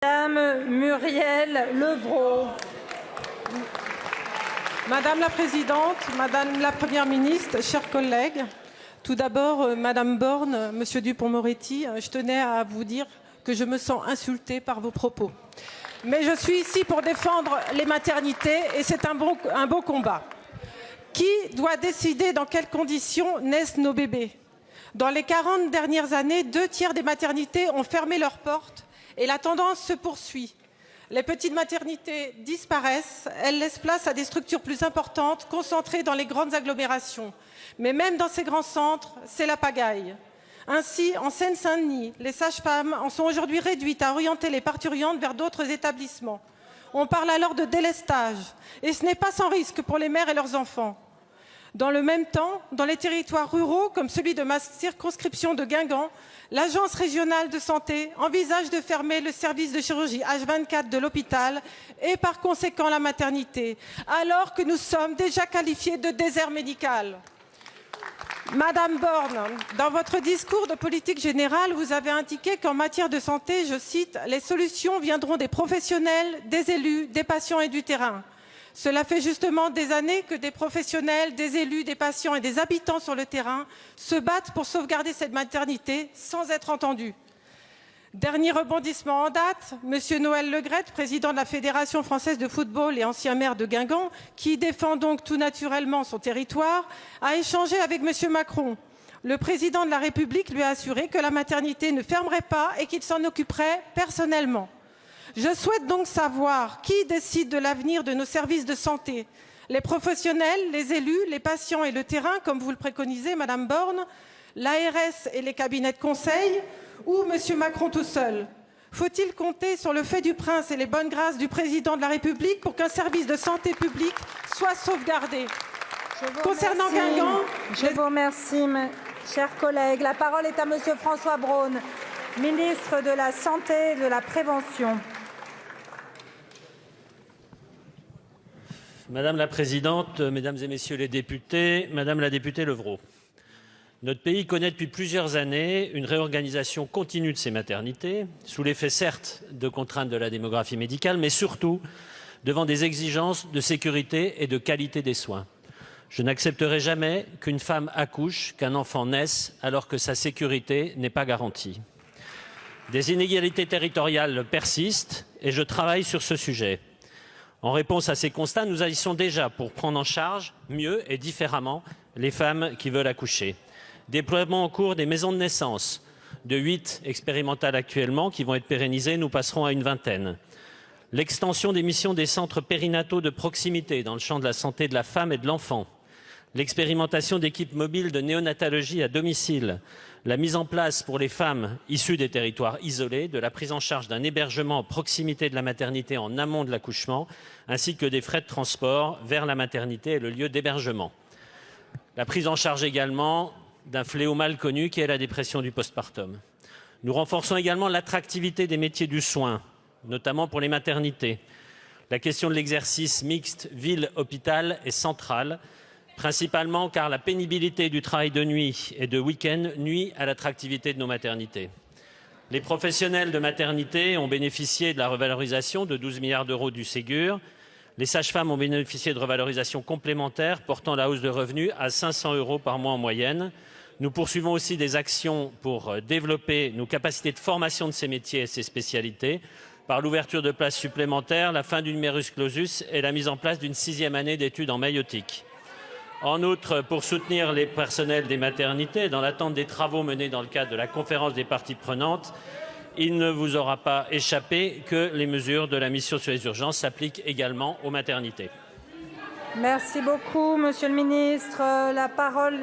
Madame Muriel Levrault. Madame la Présidente, Madame la Première ministre, chers collègues, tout d'abord, Madame Borne, Monsieur Dupond-Moretti, je tenais à vous dire que je me sens insultée par vos propos. Mais je suis ici pour défendre les maternités et c'est un beau combat. Qui doit décider dans quelles conditions naissent nos bébés? Dans les 40 dernières années, 2/3 des maternités ont fermé leurs portes et la tendance se poursuit. Les petites maternités disparaissent, elles laissent place à des structures plus importantes, concentrées dans les grandes agglomérations. Mais même dans ces grands centres, c'est la pagaille. Ainsi, en Seine-Saint-Denis, les sages-femmes en sont aujourd'hui réduites à orienter les parturientes vers d'autres établissements. On parle alors de délestage, et ce n'est pas sans risque pour les mères et leurs enfants. Dans le même temps, dans les territoires ruraux, comme celui de ma circonscription de Guingamp, l'Agence régionale de santé envisage de fermer le service de chirurgie H24 de l'hôpital et par conséquent la maternité, alors que nous sommes déjà qualifiés de désert médical. Madame Borne, dans votre discours de politique générale, vous avez indiqué qu'en matière de santé, je cite, « les solutions viendront des professionnels, des élus, des patients et du terrain ». Cela fait justement des années que des professionnels, des élus, des patients et des habitants sur le terrain se battent pour sauvegarder cette maternité sans être entendus. Dernier rebondissement en date, M. Noël Le Graët, président de la Fédération française de football et ancien maire de Guingamp, qui défend donc tout naturellement son territoire, a échangé avec M. Macron. Le président de la République lui a assuré que la maternité ne fermerait pas et qu'il s'en occuperait personnellement. Je souhaite donc savoir qui décide de l'avenir de nos services de santé. Les professionnels, les élus, les patients et le terrain, comme vous le préconisez, Madame Borne, l'ARS et les cabinets de conseil, ou M. Macron tout seul? Faut-il compter sur le fait du prince et les bonnes grâces du président de la République pour qu'un service de santé publique soit sauvegardé? Concernant Guingamp, je vous remercie, chers collègues. La parole est à M. François Braun, ministre de la Santé et de la Prévention. Madame la Présidente, Mesdames et Messieurs les députés, Madame la députée Levrault, notre pays connaît depuis plusieurs années une réorganisation continue de ses maternités, sous l'effet certes de contraintes de la démographie médicale, mais surtout devant des exigences de sécurité et de qualité des soins. Je n'accepterai jamais qu'une femme accouche, qu'un enfant naisse, alors que sa sécurité n'est pas garantie. Des inégalités territoriales persistent et je travaille sur ce sujet. En réponse à ces constats, nous agissons déjà pour prendre en charge mieux et différemment les femmes qui veulent accoucher. Déploiement en cours des maisons de naissance, de 8 expérimentales actuellement qui vont être pérennisées, nous passerons à une vingtaine. L'extension des missions des centres périnataux de proximité dans le champ de la santé de la femme et de l'enfant. L'expérimentation d'équipes mobiles de néonatologie à domicile, la mise en place pour les femmes issues des territoires isolés de la prise en charge d'un hébergement à proximité de la maternité en amont de l'accouchement, ainsi que des frais de transport vers la maternité et le lieu d'hébergement. La prise en charge également d'un fléau mal connu qui est la dépression du postpartum. Nous renforçons également l'attractivité des métiers du soin, notamment pour les maternités. La question de l'exercice mixte ville-hôpital est centrale, principalement car la pénibilité du travail de nuit et de week-end nuit à l'attractivité de nos maternités. Les professionnels de maternité ont bénéficié de la revalorisation de 12 milliards d'euros du Ségur. Les sages-femmes ont bénéficié de revalorisations complémentaires portant la hausse de revenus à 500 € par mois en moyenne. Nous poursuivons aussi des actions pour développer nos capacités de formation de ces métiers et ces spécialités par l'ouverture de places supplémentaires, la fin du numerus clausus et la mise en place d'une 6e année d'études en maïeutique. En outre, pour soutenir les personnels des maternités, dans l'attente des travaux menés dans le cadre de la conférence des parties prenantes, il ne vous aura pas échappé que les mesures de la mission sur les urgences s'appliquent également aux maternités. Merci beaucoup, Monsieur le Ministre. La parole